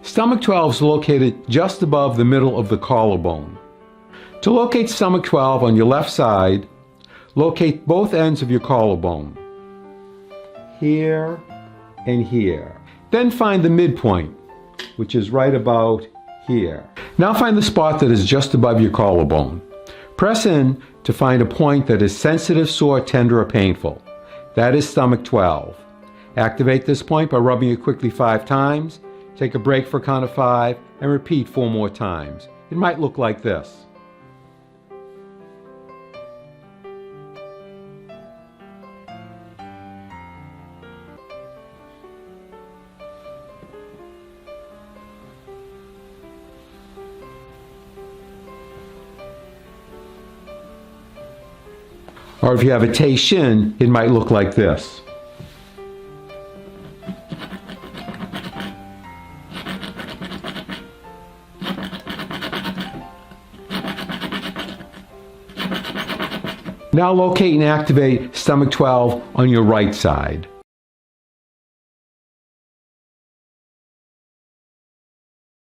Stomach 12 is located just above the middle of the collarbone. To locate stomach 12 on your left side, locate both ends of your collarbone, here and here. Then find the midpoint, which is right about here. Now find the spot that is just above your collarbone. Press in to find a point that is sensitive, sore, tender, or painful. That is stomach 12. Activate this point by rubbing it quickly 5 times. Take a break for a count of 5 and repeat 4 more times. It might look like this. Or if you have a Tei Shin, it might look like this. Now locate and activate stomach 12 on your right side.